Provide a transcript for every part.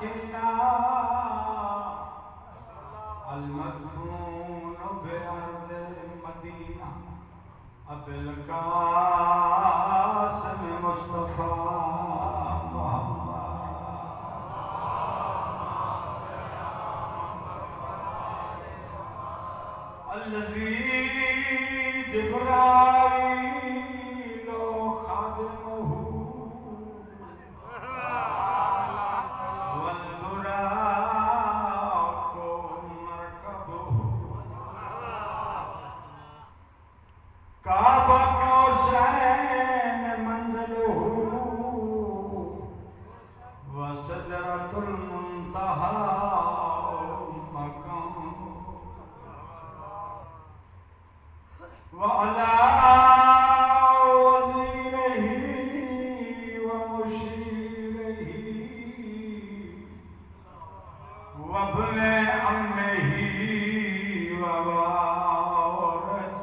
ساکنا المدفون بأرض مدینہ ابو القاسم مصطفیٰ الذي جبرائيل خادمه والبراق مركبه كعب قوسين منزله وسدرة المنتهى وعلى وزيره ومشيره وابن عمه ووارث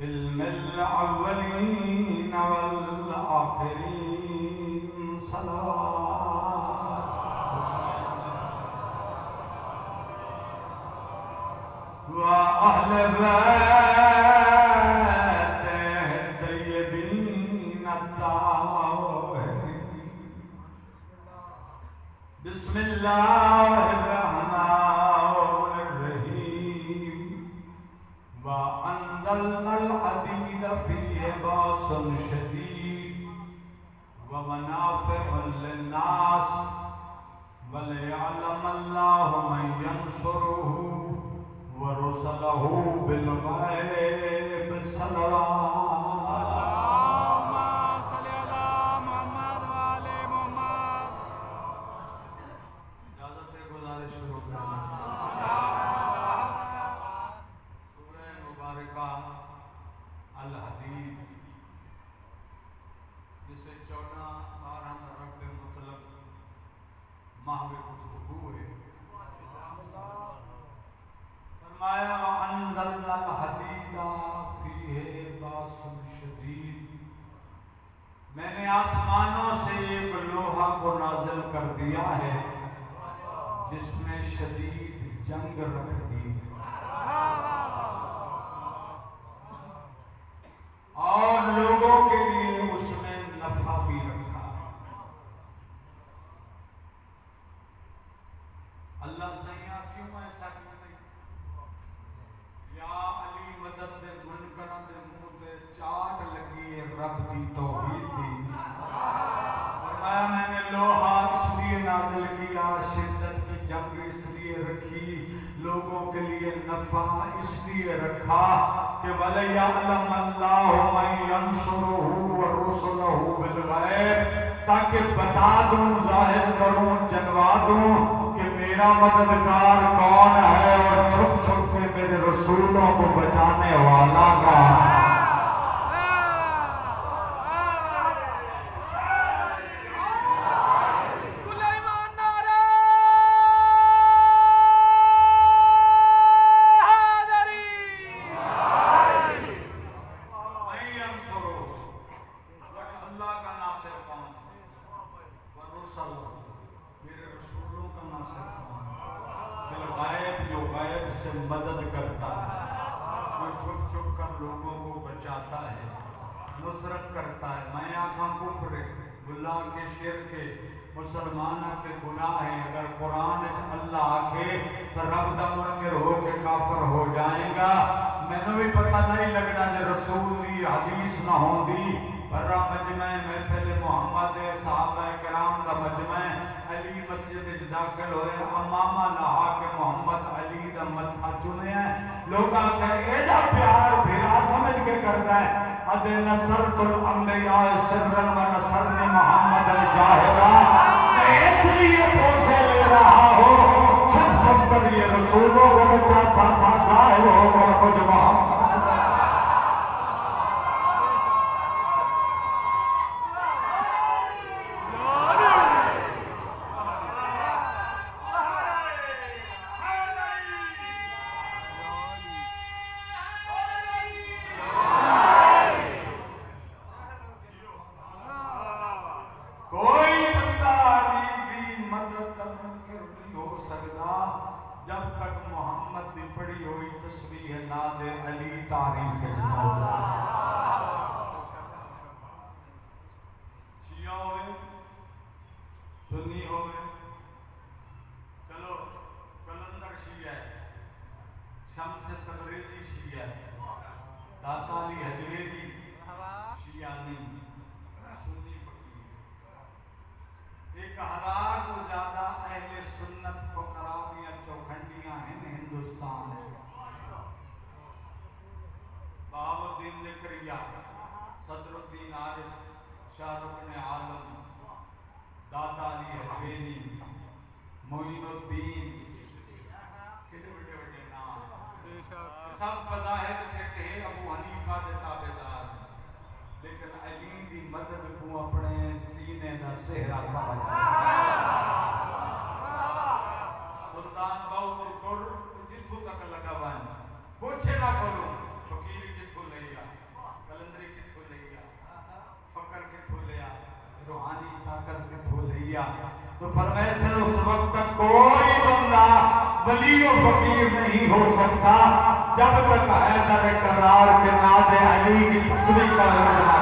علم الأولين والآخرين وأهل بيته الطيبين الطاهرين بسم الله الرحمن الرحيم وأنزلنا الحديد فيه بأس شديد ومنافع للناس وليعلم الله من ينصره ورسله بالغيب صلوات اللهم صل على محمد وآل محمد. اجازت ہے گزارش شروع کرنا. سورہ مبارکہ الحدید جسے 14 رب مطلق محو گفتگو ہے. فرمایا وَأَنزَلْنَا الْحَدِيدَ فِيهِ بَأْسٌ شَدِيدٌ. میں نے آسمانوں سے ایک لوہا کو نازل کر دیا ہے جس میں شدید جنگ رکھ دی ہے اور لوگوں کے لیے اس میں نفع بھی رکھا. اللہ سیاں کیوں ایسا کیا؟ یا علی مدد دے منکراں دے منہ تے چاٹ لگی ہے رب دی توحید دی. فرمایا میں نے لوہا اس لیے نازل کیا، شدت کی جنگ اس لیے رکھی، لوگوں کے لیے نفع اس لیے رکھا کہ وَلِيَعْلَمَ اللَّهُ مَن يَنصُرُهُ وَرُسُلَهُ بِالْغَيْبِ، تاکہ بتا دوں، ظاہر کروں، جنوا دوں کہ میرا مددگار کون ہے اور چھپ چھپ کے میرے رسولوں کو بچانے والا کون ہے. مدد کرتا ہے، وہ چھپ چھپ کر لوگوں کو بچاتا ہے، نصرت کرتا ہے. میں آنکھاں کفر گناہ کے شرک مسلمانہ کے گناہ ہیں. اگر قرآن اللہ آکھے تو رب دا منکر ہو کے کافر ہو جائیں گا. میں نے بھی پتہ نہیں لگنا جے رسول دی حدیث نہ ہوں دی. برا مجمع محفل محمد صحابہ کرام دا مجمع علی مسجد وچ داخل ہوئے. امامہ نہا کے محمد علی دا متھا چنے ہیں. لوگ آکھے ایڈا پیار بھیرا سمجھ کے کرتا ہے. اد نصرت الانبیاء سرن و نصرن محمد الجاہرہ. میں اس لیے پوسے لے رہا ہوں چھپ چھپ کر یہ رسولوں کو بچاتا تھا، ظاہر ہو کر کچھ محمد. کوئی جب تک محمد دی پڑھی ہوئی تسبیح ناد علی تاریخ مولا شیعہ ہوئے سنی ہوئے چلو کلندر شیعہ ہے شمس تبریزی شیعہ ہے داتا علی حجویری شیعہ نہیں سنی فقیر 1000 تو زیادہ اہل سنت فقراء دیا چوکھنڈیاں ہیں ہندوستان ہے بہاؤ الدین زکریا صدر الدین عارف شاہ رکن عالم داتا علی حجویری معین الدین کتنے بڑے بڑے نام سب بظاہر فقہ ابو حنیفہ دے تابعدار لیکن علی دی مدد کو اپنے سینے دا سہرا سمجھ سلطان بہو ٹر جتھوں تک لگا ون پوچھے نہ کرو فقیر کتھوں لیا کلندری کتھوں لیا فقر کتھوں لیا روحانی طاقت کتھوں لیا تو فرمائے سے اس وقت تک کوئی بندہ ولی و فقیر نہیں ہو سکتا جب تک حیدر کرار کے ناد علی کی تصویر کا لگنا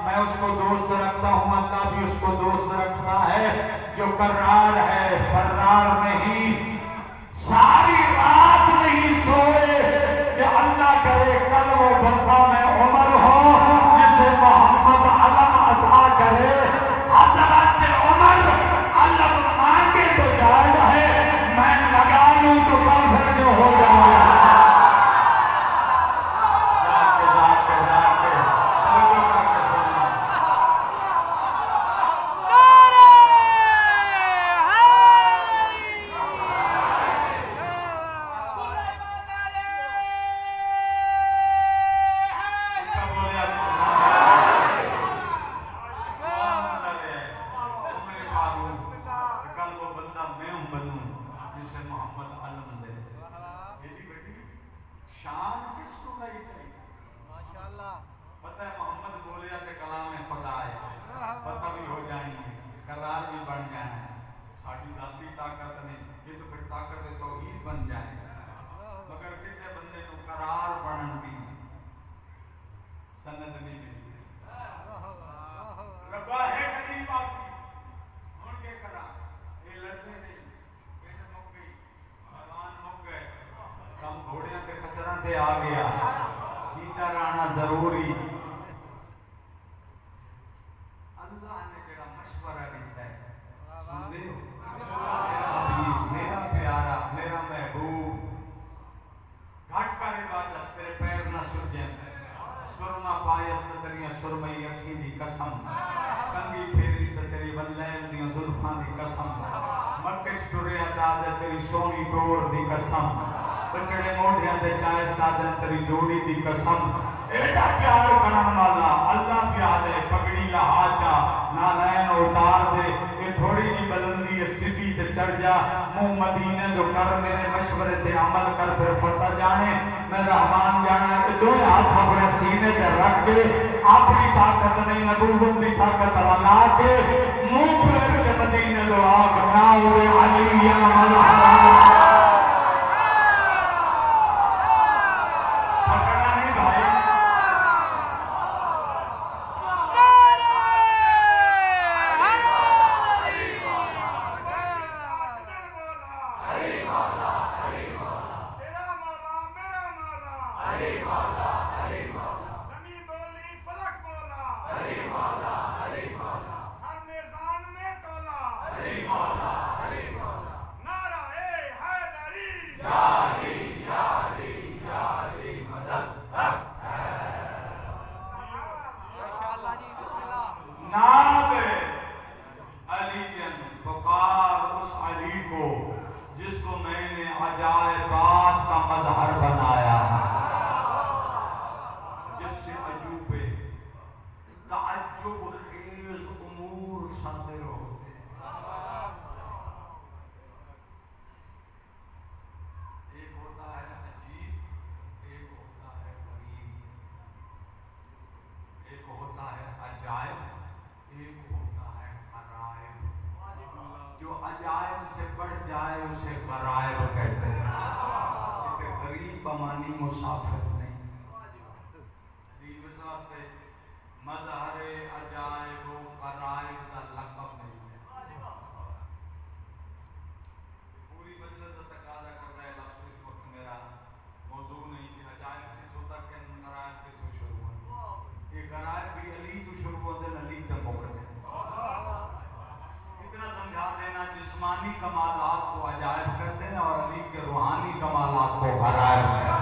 میں اس کو دوست رکھتا ہوں، اللہ بھی اس کو دوست کرار ہے فرار نہیں، ساری رات نہیں سوئے کہ اللہ کرے کل وہ بندہ میں عمر ہو جسے محمد علم عطا کرے۔ حضرت عمر علم مانگے تو جائز ہے، میں لگا لوں تو کافر جو ہو جائے۔ آ گیا ادھر آنا ضروری۔ اللہ نے جڑا مشورہ دیتا ہے سن دے میرا پیارا میرا محبوب گھٹ کر عبادت تیرے پیر نہ سجیں سرما پایست تیریاں سرمئی اکھی دی قسم کنگی پھیری تیری ولیل دی زلفاں دی قسم مکے ٹریا داد تیری سونی ڈور دی قسم بچڑے موڑیاں دے چائے سادن تری جوڑی دی قسم ایڈا پیار کرن والا اللہ پیار دے پگڑی لہا چا نالین اتار دے یہ تھوڑی جی بلندی اسٹیپی تے چڑھ جا منہ مدینے جو کر میرے مشورے تے عمل کر پھر فتح جانے میں رحمان جانا دو ہاتھ اپنے سینے تے رکھ کے اپنی طاقت نہیں نبوت دی طاقت والا کے منہ پھر کے مدینے دو آگ ناؤ علی ملحا مسافر نہیں دیوسا سے مظہر عجائب و غرائب کا لقب نہیں ہے۔ پوری مجلس تقاضا کر رہا ہے لفظ اس وقت میرا موضوع نہیں کہ عجائب جتوں تک غرائب کے تو شروع ہو یہ غرائب بھی علی تو شروع ہوتے علی تک موقع اتنا سمجھا دینا جسمانی کمالات کو عجائب کہتے ہیں اور علی کے روحانی کمالات کو غرائب کہتے ہیں۔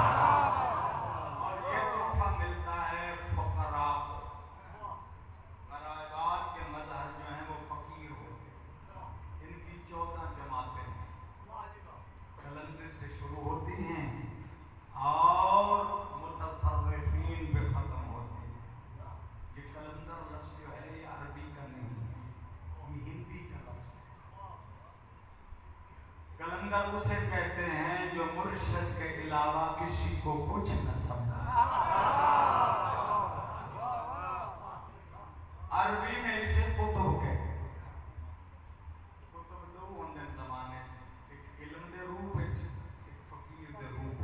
کلندر اسے کہتے ہیں جو مرشد کے علاوہ کسی کو کچھ نہ سمجھا۔ عربی میں اسے کتب کہتے ہیں۔ کتب دو ہوندے زمانے ایک علم دے روپ ایک فقیر دے روپ۔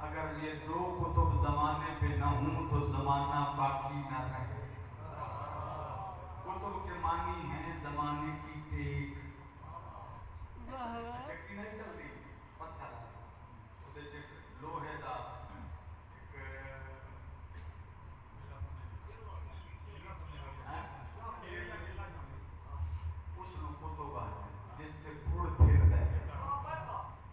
اگر یہ دو کتب زمانے پہ نہ ہوں تو زمانہ باقی نہ رہے۔ کتب کے معنی ہیں زمانے کی ٹیک، چکی نہیں چلتی پتھر وہ لوہے کا اس کتب آ جس سے پڑ پھرتا ہے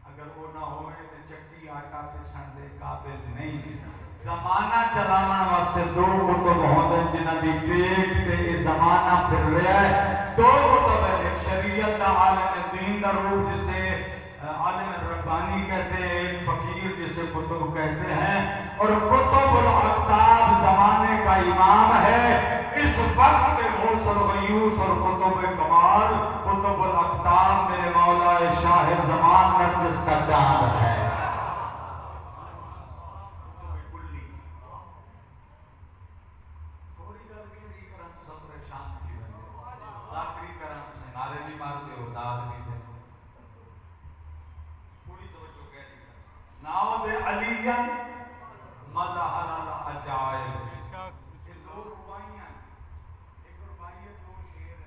اگر وہ نہ ہوئے تو چکی آٹا پسن دے قابل نہیں زمانہ چلانا واسطے دو کتب ہوندے جنہاں دی ٹیک تے زمانہ پھر رہا ہے دو کتب ہے ایک شریعت دا عالم دین دا روح جسے عالم ربانی کہتے ہیں ایک فقیر جسے کتب کہتے ہیں اور کتب الاقطاب زمانے کا امام ہے اس وقت کے غوث الغیوث اور کتب کمال کتب الاقطاب میرے مولا شاہ زمان نرجس کا چاند ہے مظہر العجائب یہ دو ربائیاں ایک ربائی دو شعر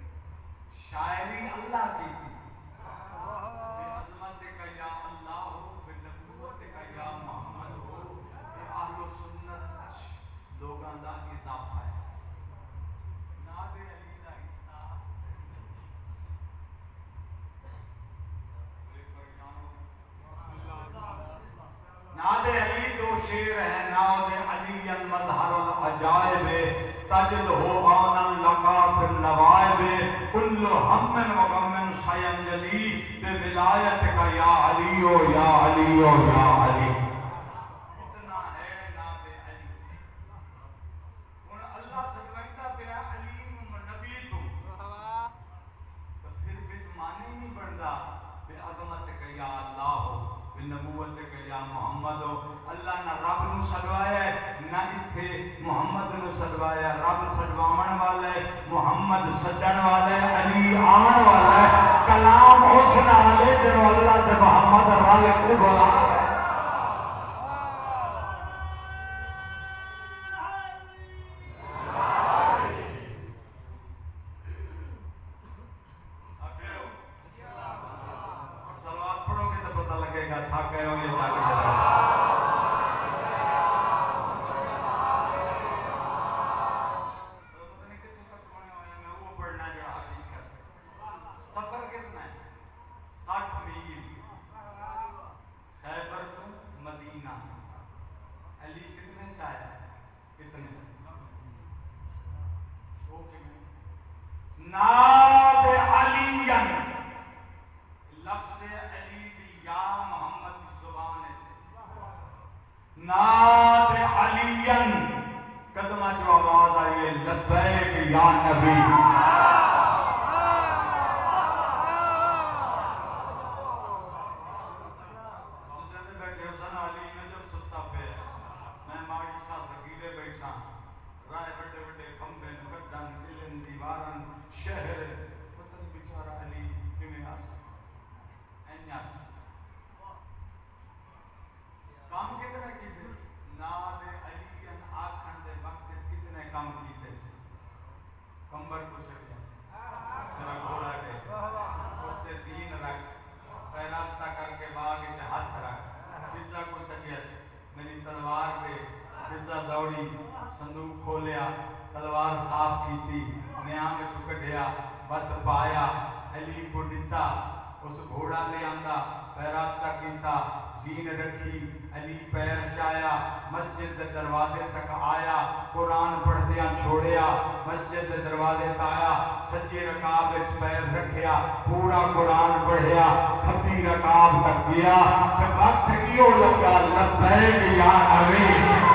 شاعری اللہ کی تھی عظمت کا یا اللہ ہو بنبوت کا یا محمد ہو یہ اہل سنت لوگاں دا اضافہ ہے ناد علی دا حصہ ناد علی دو شیر ہیں ناد علی المظہر العجائب تجد ہو آنا لقا فی النوائب کل ہم و غم سینجلی بے ولایت کا یا علی و یا علی و یا علی اتنا ہے ناد علی اور اللہ سجوائیتا پہ علی نبی تو پھر بچ مانی نہیں بڑھتا بے عظمت کا یا اللہ ہو نبوت کا یا محمد ہو اللہ نہ رب نو سدوایا ہے نہ اتھے محمد نو سدوایا رب سدوامن والا ہے محمد سجن والا ہے علی آمن والا ہے کلام اس نالے جنو اللہ تے محمد رل کے بولا ناد علی لفظ علی بھی یا محمد زبان ہے ناد علی قدمہ جو آواز آئی ہے لبیک یا نبی سجدے بیٹھے حسن علی نجف ستا پہ میں ماڑی شاہ سکیلے بیٹھا رائے بڑے بڑے کھمبے گدن قلعن دیوارن شہر پتن بیچارہ علی کیویں آسا این آسا کام کتنے کیتے ناد علی ان آکھن دے وقت کتنے کام کیتے کمبر کو چھڑیا میرا گھوڑا دے اس تے زین رکھ پیراستہ کر کے باغ چ ہاتھ رکھ فضا کو چھڑیا میری تلوار دے فضا دوڑی صندوق کھولیا تلوار صاف کیتی نیام چکڑیا بت پایا علی کو دیتا اس گھوڑا لے آندا پیراستہ کیتا زین رکھی علی پیر چایا مسجد دے دروازے تک آیا قرآن پڑھدیاں چھوڑیا مسجد دے دروازے تک آیا سجی رکاب وچ پیر رکھیا پورا قرآن پڑھیا کھبی رکاب تک گیا تے وقت ایو لگا لبیک یا نبی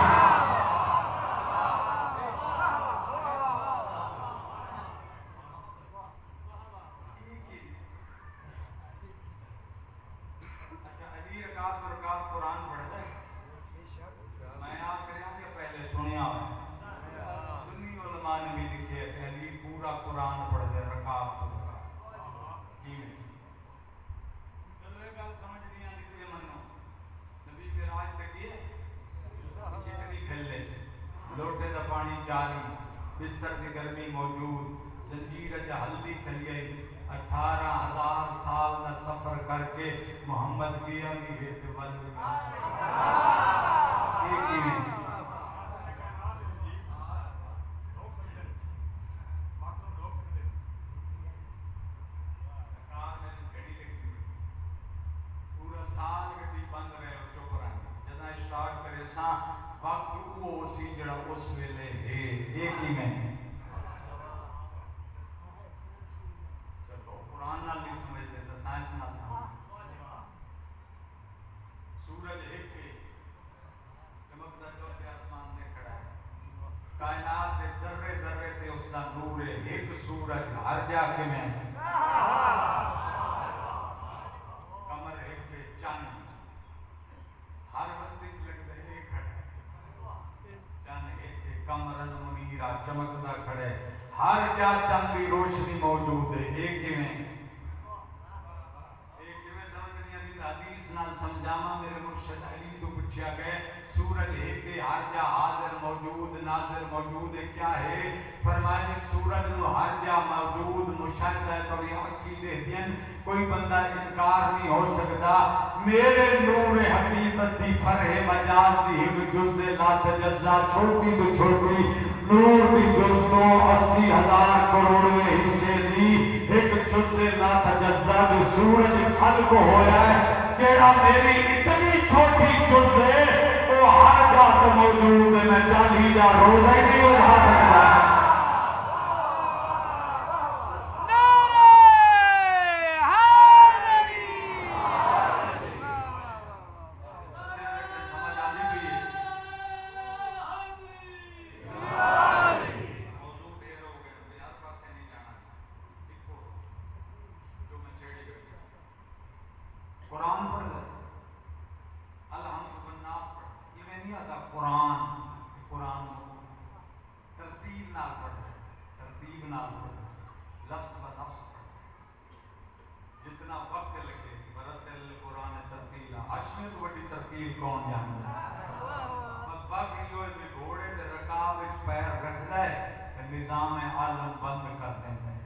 قرآن پڑھ دے رکعت تو کیویں چلو یہ گل سمجھ نہیں آندی تے منو نبی کے راج تے کیے کتنی کھلے لوٹے دا پانی جاری بستر دی گرمی موجود زنجیر چ ہلدی کھلیے 18,000 سال کا سفر کر کے محمد گیا بھی ہے تے ول بھی یہ کیویں سال گڈی بند رہے ہو چپ رہے جداں اسٹارٹ کرے ساں وقت وہ سی جڑا اس ویلے ہے یہ کیویں چلو قرآن نال نہیں سمجھتے تو سائنس نال سمجھ سورج ایک ہے چمکدا چوتھے آسمان تے کھڑا ہے کائنات دے ذرے ذرے تے اس دا نور ہے ایک سورج ہر جا کے میں ہر بستی سے لگتا ہے ایک کھڑے چند ایک کمرن منیرہ چمکدا کھڑے ہر جا چند کی روشنی موجود ہے ایک کیویں سمجھ نہیں آتی حدیث نال سمجھاواں میرے مرشد علی تو پوچھا گئے سورج ہے کہ ہر جا حاضر موجود ناظر موجود ہے کیا ہے فرمایا سورج نو ہر جا موجود مشاہدہ ہے تو یہ عقیدے دین کوئی بندہ انکار نہیں ہو سکتا میرے نور حقیقت دی فرح مجاز دی ایک جز لا تجزا چھوٹی تو چھوٹی نور دی جز تو 80,000 کروڑ حصے دی ایک جز لا تجزا دی سورج خلق ہویا ہے جیڑا میری اتنی چھوٹی جز ہے وہ ہر جا موجود ہے میں 40 روزہ ہی نہیں اٹھا سکتا قرآن پڑھ دے الحمد بالناس پڑھ یہ میں نہیں آتا قرآن ترتیب نال پڑھ دے ترتیب نال پڑھ دے لفظ و لفظ پڑھ دے جتنا وقت لگے برتل قرآن ترتیل عشمے تو بڑی ترتیب کون جانتا ہے بس باقی جو ہے گھوڑے دے رکاب وچ پیر رکھ دے نظام عالم بند کر دیں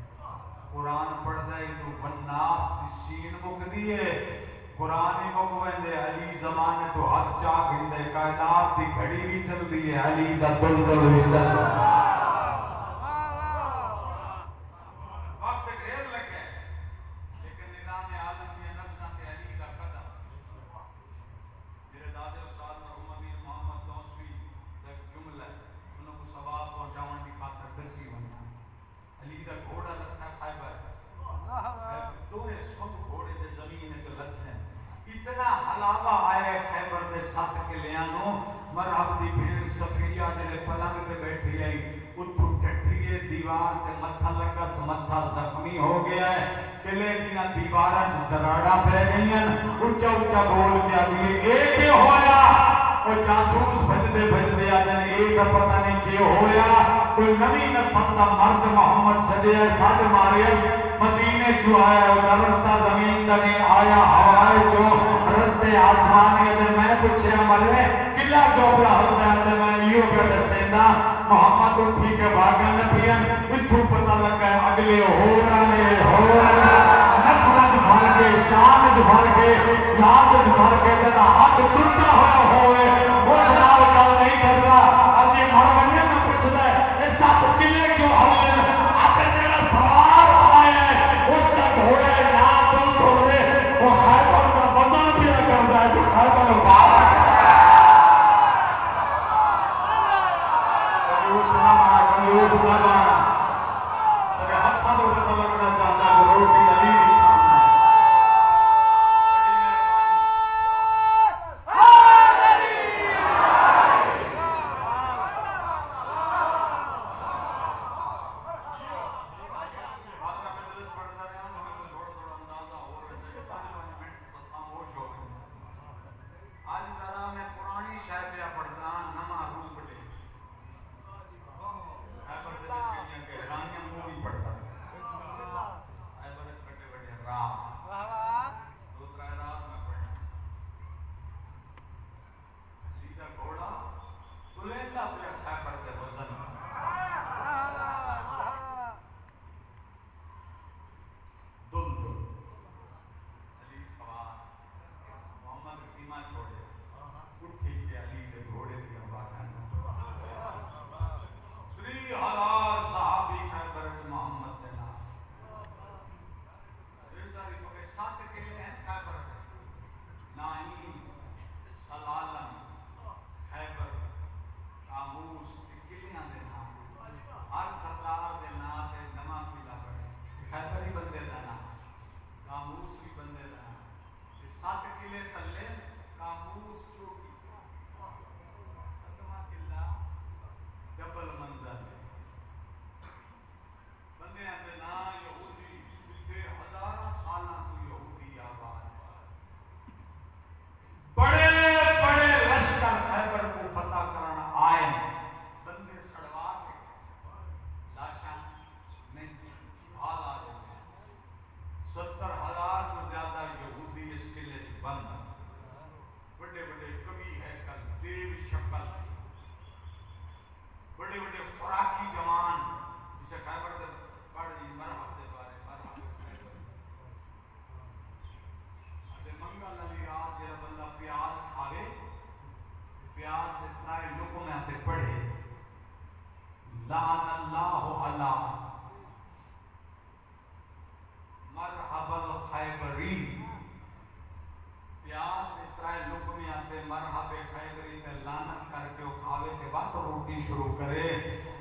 قرآن پڑھ دے تو والناس دی سین مکدی ہے قرآن مکویں علی زمانے تو ہاتھ چاہ گندے کائنات دی گھڑی بھی چل دی ہے علی دا دل بھی چل رہا وقت ڈھیر لگے لیکن نظام عالم کی نفساں تے علی دا قدم میرے دادے استاد مرحوم امیر محمد توسوی دا جملہ انہوں کو ثواب پہنچاون دی خاطر دسی وندا علی دا گھوڑا لتھا خیبر دوے سب گھوڑے دے زمین وچ لتھے اتنا حلاوہ آئے خیبر دے 7 قلعیاں مرحب دی بھیڑ صفیہ جڑے پلنگ تے بیٹھی آئی اتھو ڈٹھیے دیوار تے متھا لگا متھا زخمی ہو گیا ہے قلعے دیاں دیواراں چ دراڑاں پے گئیاں اونچا اونچا بول کے آدھی اے کی ہویا وہ جاسوس بھجدے آدھے اے دا پتہ نہیں کی ہویا کوئی نبی نسل دا مرد محمد صلی اللہ علیہ مارے مدینے چو آیا ہے رستہ زمین دا نہیں آیا ہوائے چو رستے آسمانی ہے میں پوچھے مرے قلعہ ڈوبلا ہوتا ہے میں یہ پہ دسینا محمد اٹھی کے بھاگن پھین اتھو پتہ لگا ہے اگلے ہورانے نسلج بھر کے شانج بھر کے یادج بھر کے جدا ہاتھ ٹوٹا ہوا ہوئے اس نال گل نہیں کرتا اجے مرمنے میں پوچھ دے اس 7 قلعے کیوں حل آتے میرا سوال آیا ہے اس کا گھوڑے نہ تم گھوڑے وہ خیبر کا وزن بھی نہ کرتا ہے جو خیبر بارہ کنیوز نہ مانا تیرے ہاتھا تو پتہ لگنا چاہتا ہے کہ روٹی علی نہیں لعن اللہ علی مرحب الخیبری پیاز دے ترائے لقمیاں تے مرحب خیبری تے لعنت کر کے وہ کھاوے تے بات روٹی شروع کرے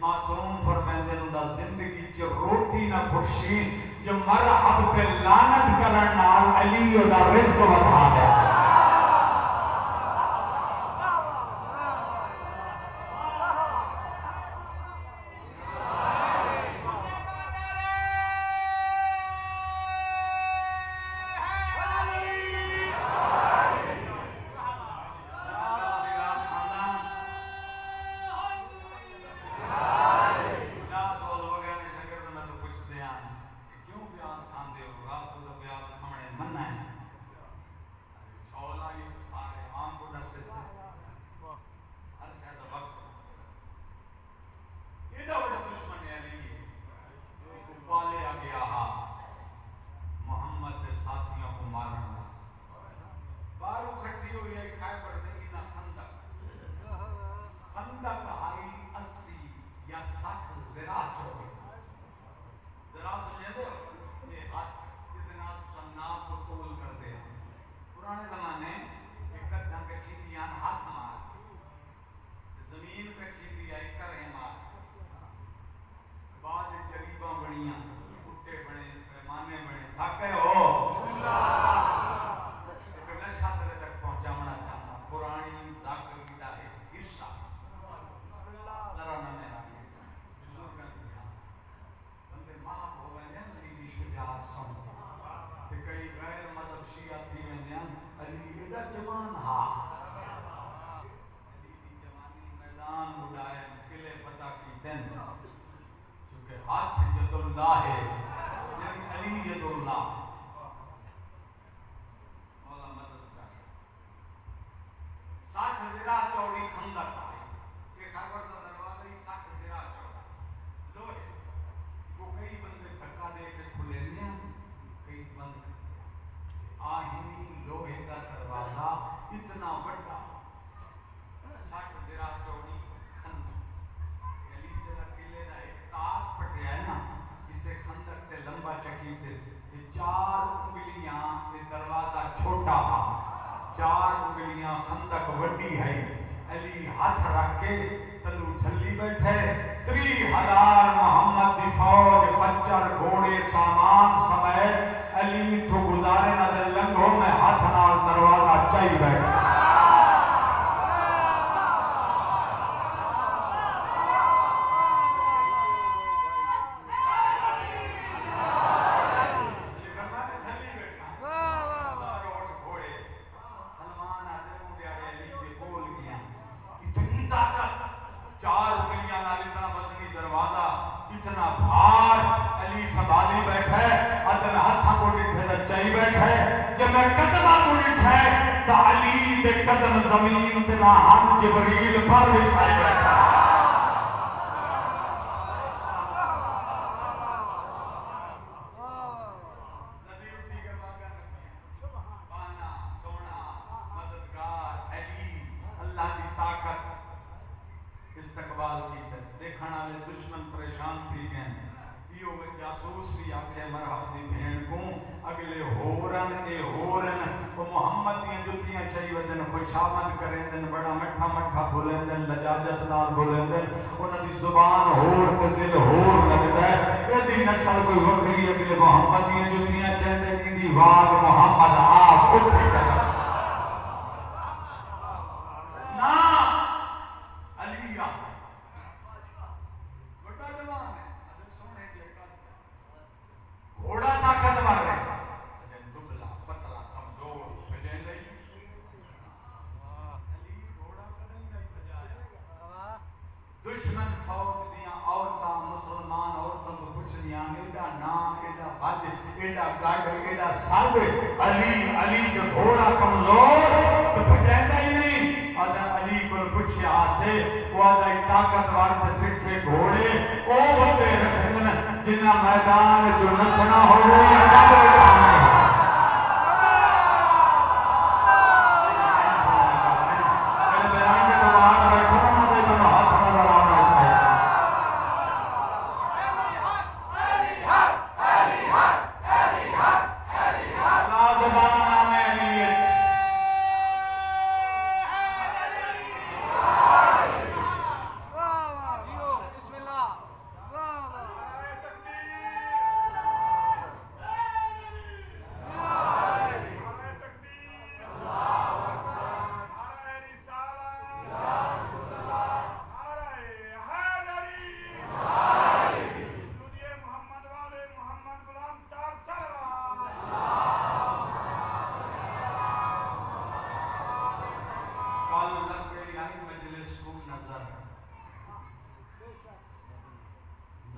معصوم فرمیندے نوں دا زندگی چ روٹی نہ پھٹسی جو مرحب تے لعنت کرن نال علی دا رزق ودا دے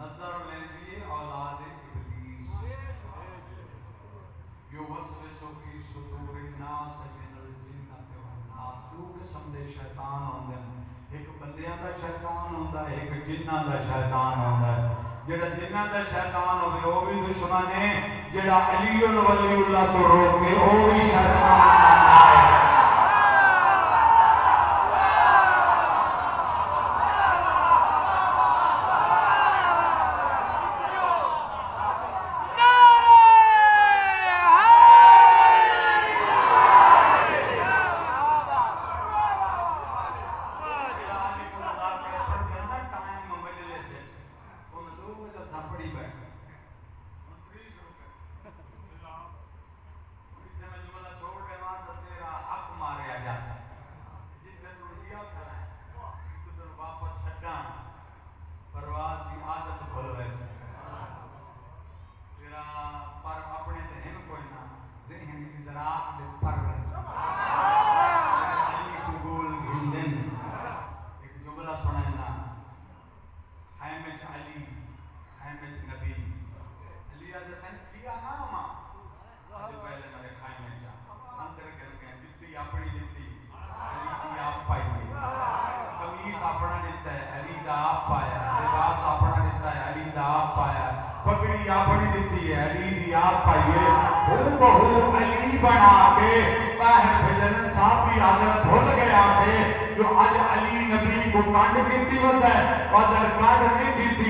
نظر لیندی اولاد ابلیس یوسوس فی صدور الناس من الجنۃ والناس. دو قسم دے شیطان ہوندے ہیں، ایک بندیاں دا شیطان ہوندا ہے، ایک جناں دا شیطان ہوندا ہے. جڑا جناں دا شیطان ہوے او بھی دشمن ہے، جڑا علی ولی اللہ تو روکے او بھی شیطان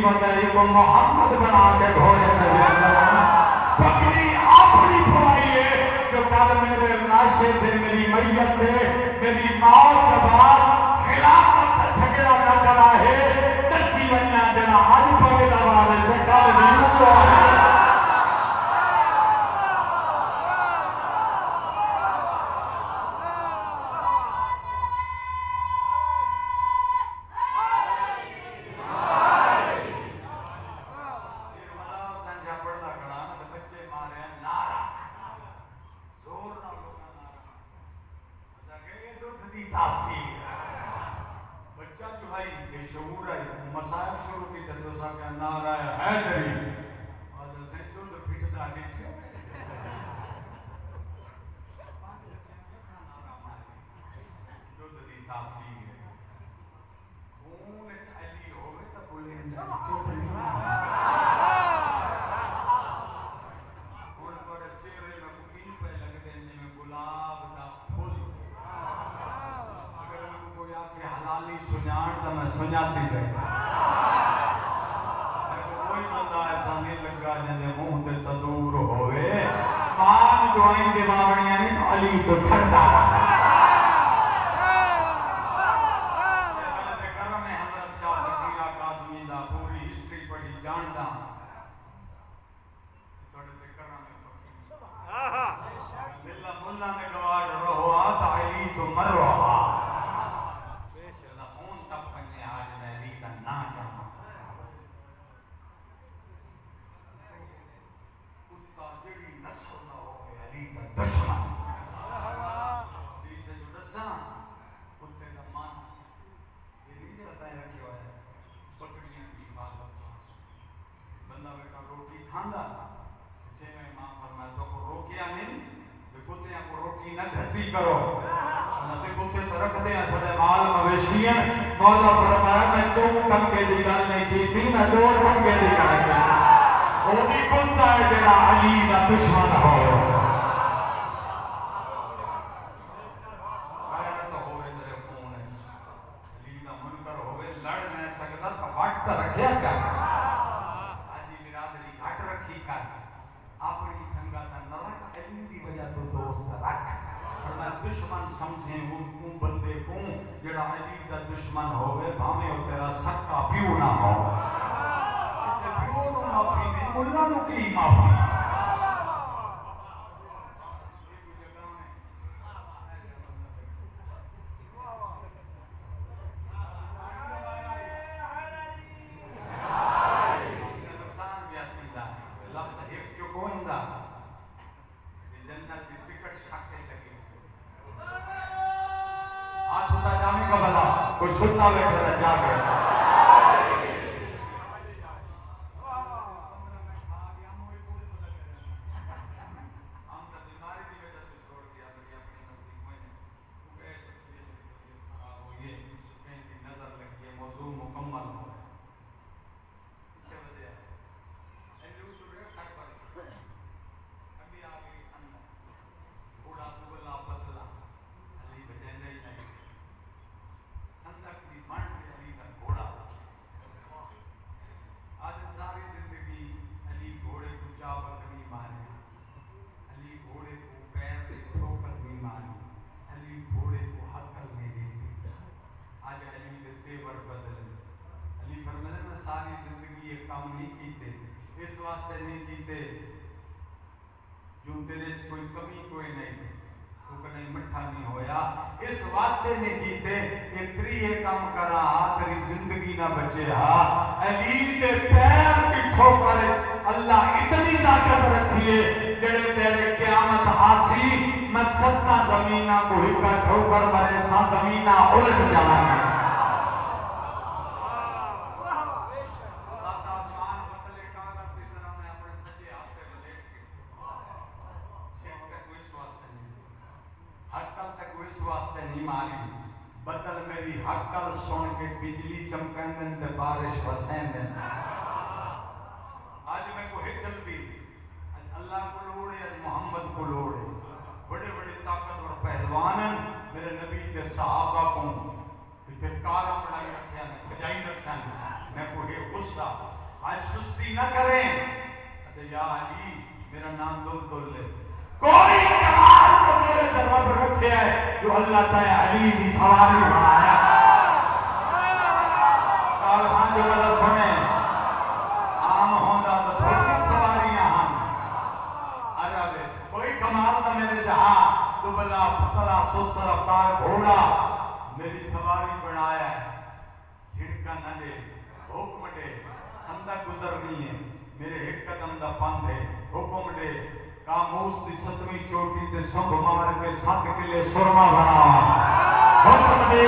بنتا ہے. محمد بنا کے گھوڑے پکڑی اپنی پڑائی ہے جو کل میرے ناشے تھے، میری میت تھے، میری موت کے بعد خلافت جھگڑا نہ کرا ہے دسی بننا جنا آج پکڑ دوارے سے کل نہیں ہوا ہے. کام نہیں کیتے، اس واسطے نہیں کیتے جو تیرے کوئی کمی کوئی نہیں، تو کدی مٹھا نہیں ہویا، اس واسطے نہیں کیتے اتری یہ کام کرا تیری زندگی نہ بچے علی دے پیر کی ٹھوکر اللہ اتنی طاقت رکھیے جڑے تیرے قیامت آسی میں 7 زمینہ کو ہکا ٹھوکر مرے 7 زمینہ الٹ جانا بدل میری حقل سن کے بجلی چمکن تے بارش وسین دن آج میں کو ہے جلدی اللہ کو لوڑے آج محمد کو لوڑے بڑے بڑے طاقتور پہلوان میرے نبی دے صحابہ کو اتنے کارا بڑائی رکھیا نے بھجائی رکھیا نے میں کو ہے غصہ آج سستی نہ کریں یا علی میرا نام دل لے کوئی کمال تو میرے جرب رکھے ہے جو اللہ تعالیٰ علی دی سواری بنایا چال ہاں جو بلا سنے عام ہوندہ تو تھوڑی سواریاں ہم عربے کوئی کمال تو میرے جہاں تو بلا پتلا سسر افطار گھوڑا میری سواری بنایا ہے چھڑکا نہ دے حکم دے اندہ گزرنی ہے میرے ایک قدم دا پند ہے حکم دے کاموس دی 7ویں چوٹی تے سنگ مار کے 7 کلے سرما بنا حکم دے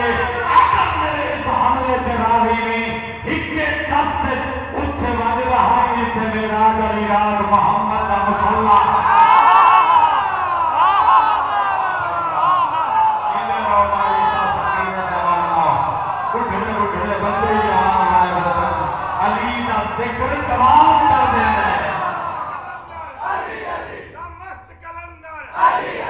اگر میرے اس حملے تے راوی نے ہکے جستے اتھے واجبہ ہائی تے میرا علی رات محمد دا مسلح انہیں رو ماری شاہ سکینہ دیوانا اٹھنے بندے یہاں علی دا ذکر جواب کر دینا ہے علی